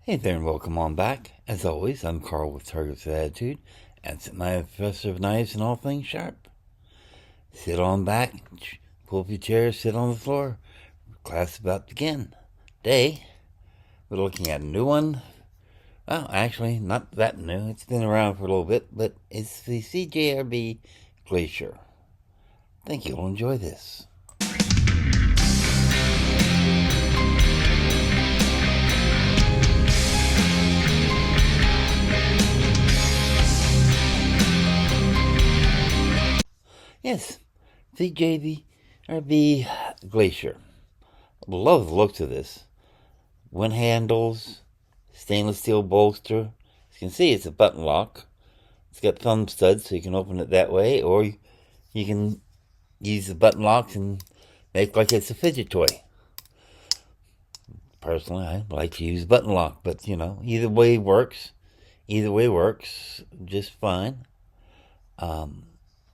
Hey there and welcome on back. As always, I'm Carl with Targets with Attitude, and my professor of knives and all things sharp. Sit on back, pull up your chair, sit on the floor. Class about to begin. Today, we're looking at a new one. Well, actually, not that new. It's been around for a little bit, but it's the CJRB Glacier. I think you'll enjoy this. Yes, CJRB Glacier. Love the looks of this. One handles, stainless steel bolster. As you can see, it's a button lock. It's got thumb studs, so you can open it that way, or you can use the button locks and make like it's a fidget toy. Personally, I like to use button lock, but either way works. Either way works just fine.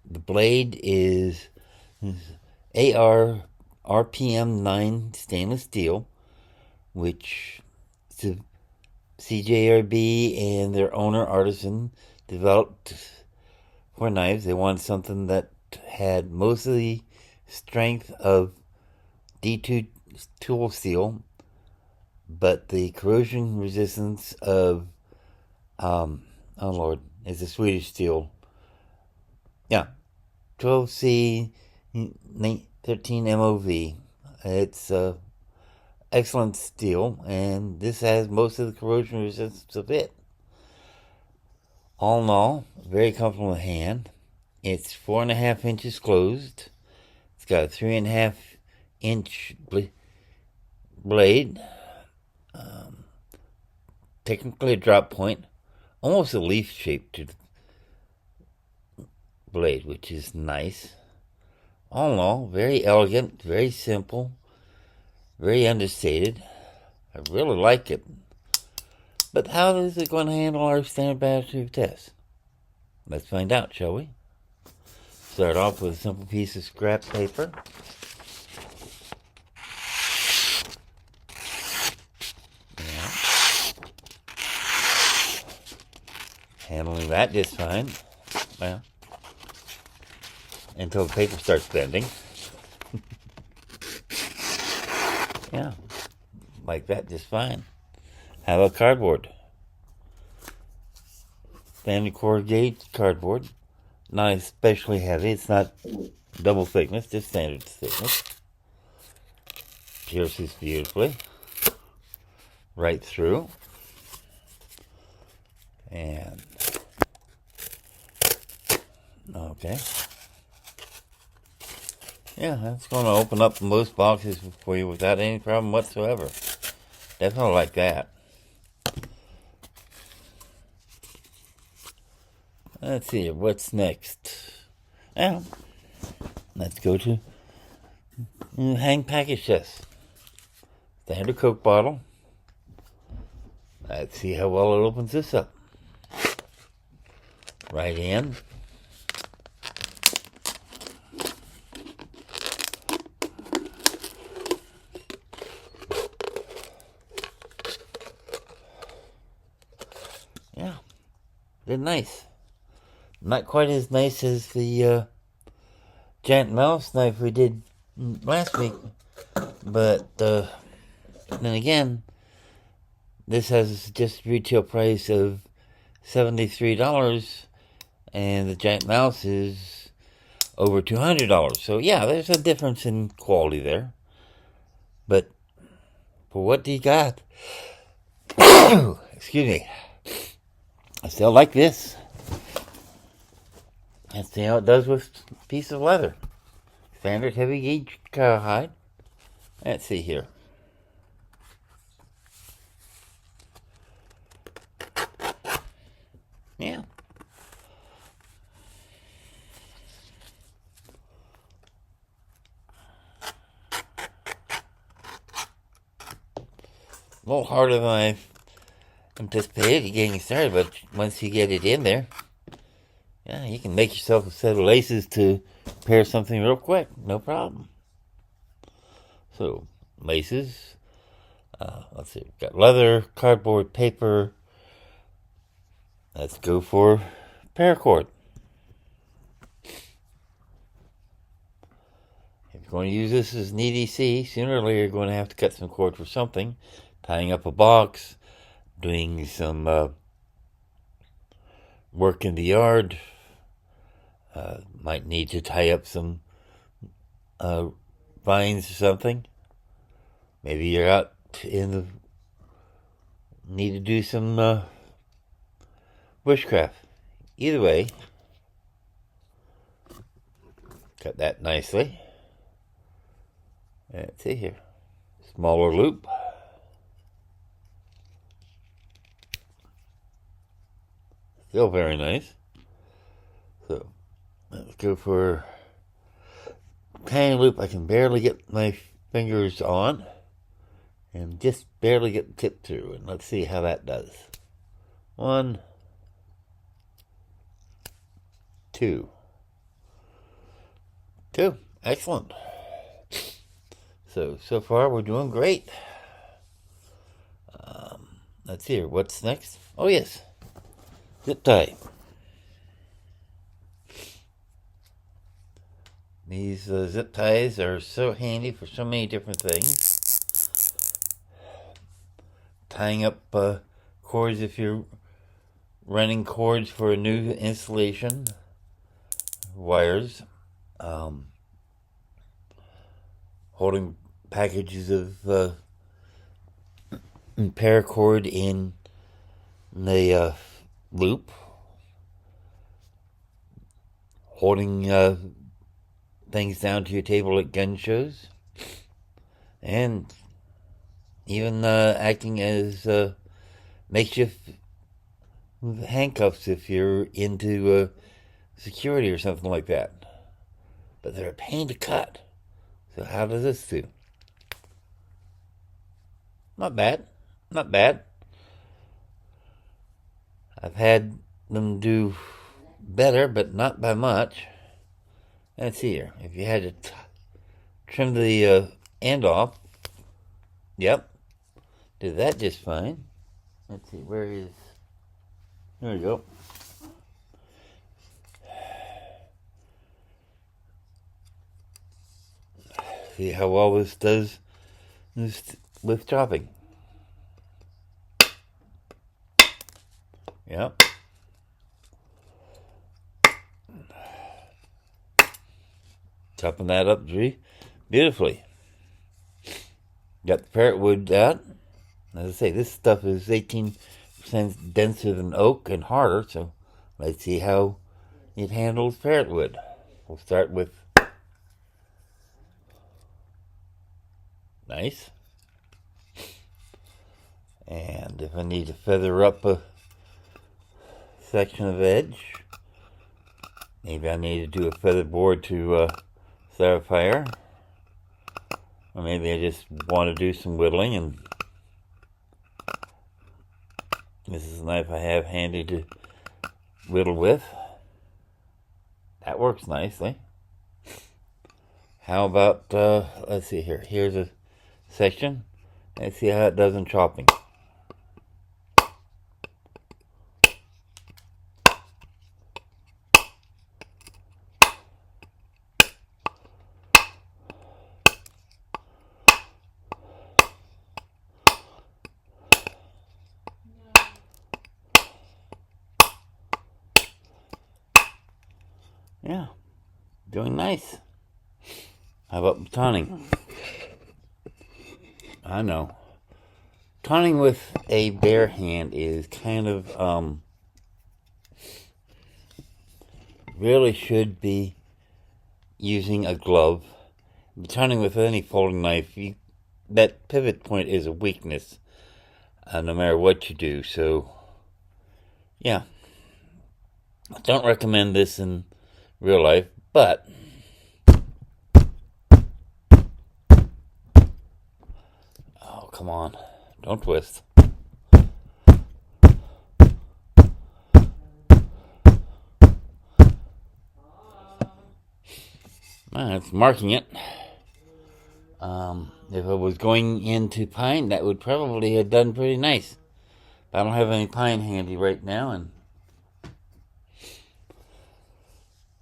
The blade is AR RPM 9 stainless steel, which the CJRB and their owner artisan developed for knives. They wanted something that had most of the strength of D2 tool steel, but the corrosion resistance of is a Swedish steel. Yeah, 12C 13 MOV. It's excellent steel, and this has most of the corrosion resistance of it. All in all, very comfortable in the hand. It's 4.5 inches closed. It's got a 3.5 inch blade. Technically a drop point, almost a leaf shape to the blade, which is nice. All in all, very elegant, very simple, very understated. I really like it. But how is it going to handle our standard battery test? Let's find out, shall we? Start off with a simple piece of scrap paper. Handling that just fine. Well, until the paper starts bending. Yeah, like that just fine. How about cardboard? Standard corrugated cardboard. Not especially heavy. It's not double thickness, just standard thickness. Pierces beautifully. Right through. And okay. Yeah, that's going to open up most boxes for you without any problem whatsoever. Definitely like that. Let's see, what's next? Now, let's go to hang package test. Standard Coke bottle. Let's see how well it opens this up. Right in. Yeah, they're nice. Not quite as nice as the giant mouse knife we did last week, but then again, this has just retail price of $73, and the giant mouse is over $200. So yeah, there's a difference in quality there. But for what you got, excuse me, I still like this. Let's see how it does with a piece of leather. Standard heavy gauge cowhide. Let's see here. Yeah. A little harder than I anticipated getting started, but once you get it in there, yeah, you can make yourself a set of laces to pair something real quick. No problem. So, laces. Let's see, we've got leather, cardboard, paper. Let's go for paracord. If you're going to use this as an EDC, sooner or later you're going to have to cut some cord for something. Tying up a box, doing some work in the yard. Might need to tie up some vines or something. Maybe you're out in the... need to do some bushcraft. Either way, cut that nicely. Let's see here. Smaller loop. Still very nice. So let's go for tiny loop. I can barely get my fingers on and just barely get the tip through. And let's see how that does. 1, 2. Excellent. So far we're doing great. Let's see here. What's next? Oh yes, zip tie. These zip ties are so handy for so many different things. Tying up cords if you're running cords for a new installation. Wires. Holding packages of paracord in the loop. Holding things down to your table at gun shows. And even acting as makeshift handcuffs if you're into security or something like that. But they're a pain to cut. So how does this do? Not bad. Not bad. I've had them do better, but not by much. Let's see here. If you had to trim the end off, yep, did that just fine. Let's see, where is... There we go. See how well this does with chopping. Yep. Chopping that up beautifully. Got the parrot wood out. As I say, this stuff is 18% denser than oak and harder, so let's see how it handles parrot wood. We'll start with nice. And if I need to feather up a section of edge, maybe I need to do a feather board to start a fire. Or maybe I just want to do some whittling, and this is a knife I have handy to whittle with. That works nicely. How about, let's see here. Here's a section. Let's see how it does in chopping. Yeah, doing nice. How about batoning? I know. Batoning with a bare hand is kind of, really should be using a glove. Batoning with any folding knife, that pivot point is a weakness, no matter what you do. So, yeah. I don't recommend this in real life, but oh, come on, don't twist. It's marking it. If I was going into pine, that would probably have done pretty nice. But I don't have any pine handy right now, and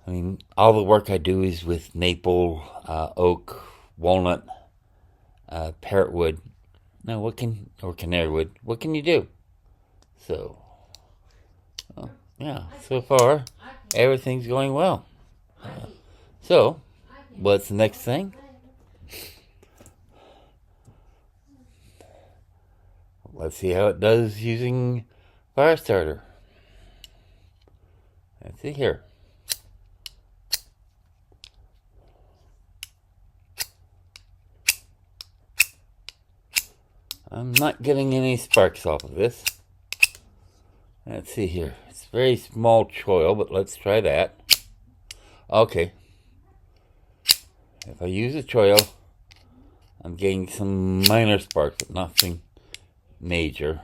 I mean, all the work I do is with maple, oak, walnut, parrot wood. Now, or canary wood? What can you do? So, yeah, so far, everything's going well. So, what's the next thing? Let's see how it does using fire starter. Let's see here. I'm not getting any sparks off of this. Let's see here. It's very small choil, but let's try that. Okay. If I use a choil, I'm getting some minor sparks, but nothing major.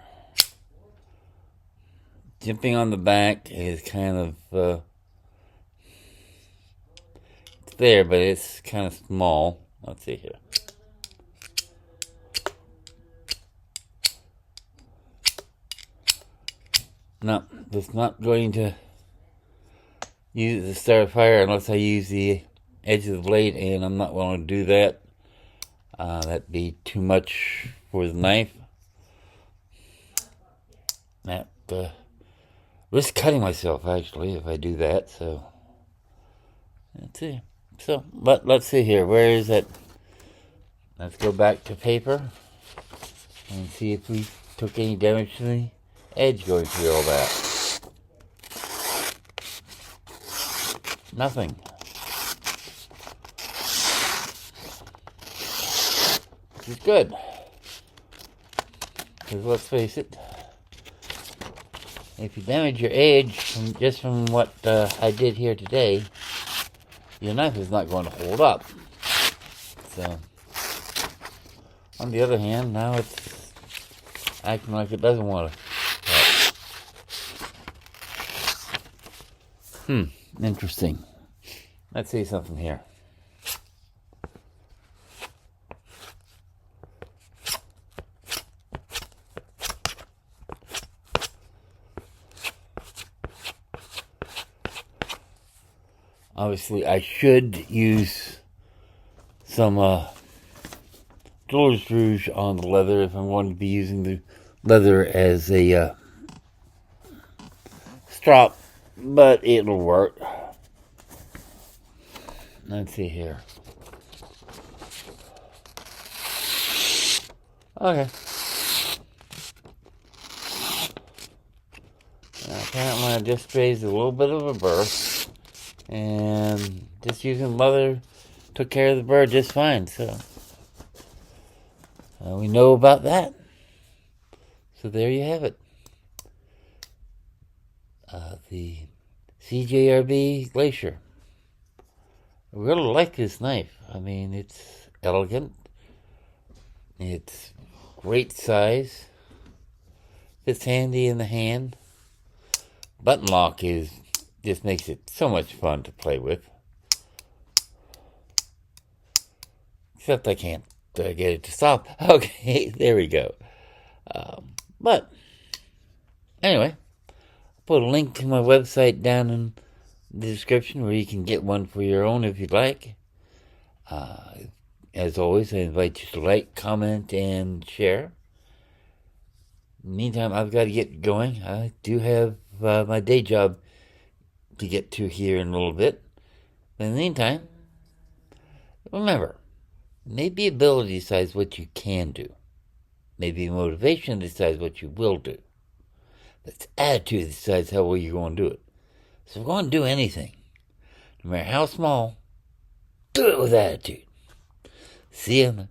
Jimping on the back is kind of it's there, but it's kind of small. Let's see here. No, it's not going to use the start a fire unless I use the edge of the blade, and I'm not willing to do that. That'd be too much for the knife. That risk cutting myself actually if I do that. So let's see. So, but let's see here. Where is it? Let's go back to paper and see if we took any damage to the edge going through all that. Nothing. Which is good. Because let's face it, if you damage your edge just from what I did here today, your knife is not going to hold up. So, on the other hand, now it's acting like it doesn't want to. Interesting. Let's see something here. Obviously, I should use some Jeweler's Rouge on the leather if I'm going to be using the leather as a strop, but it'll work. Let's see here. Okay. Now, apparently I just raised a little bit of a burr, and just using leather took care of the burr just fine, so we know about that. So there you have it. The CJRB Glacier. I really like this knife. I mean, it's elegant. It's great size. Fits handy in the hand. Button lock just makes it so much fun to play with. Except I can't get it to stop. Okay, there we go. But anyway, I'll put a link to my website down in the description where you can get one for your own if you'd like. As always, I invite you to like, comment, and share. In the meantime, I've got to get going. I do have my day job to get to here in a little bit. But in the meantime, remember, maybe ability decides what you can do. Maybe motivation decides what you will do. But it's attitude that decides how well you're going to do it. So if you're going to do anything, no matter how small, do it with attitude. See you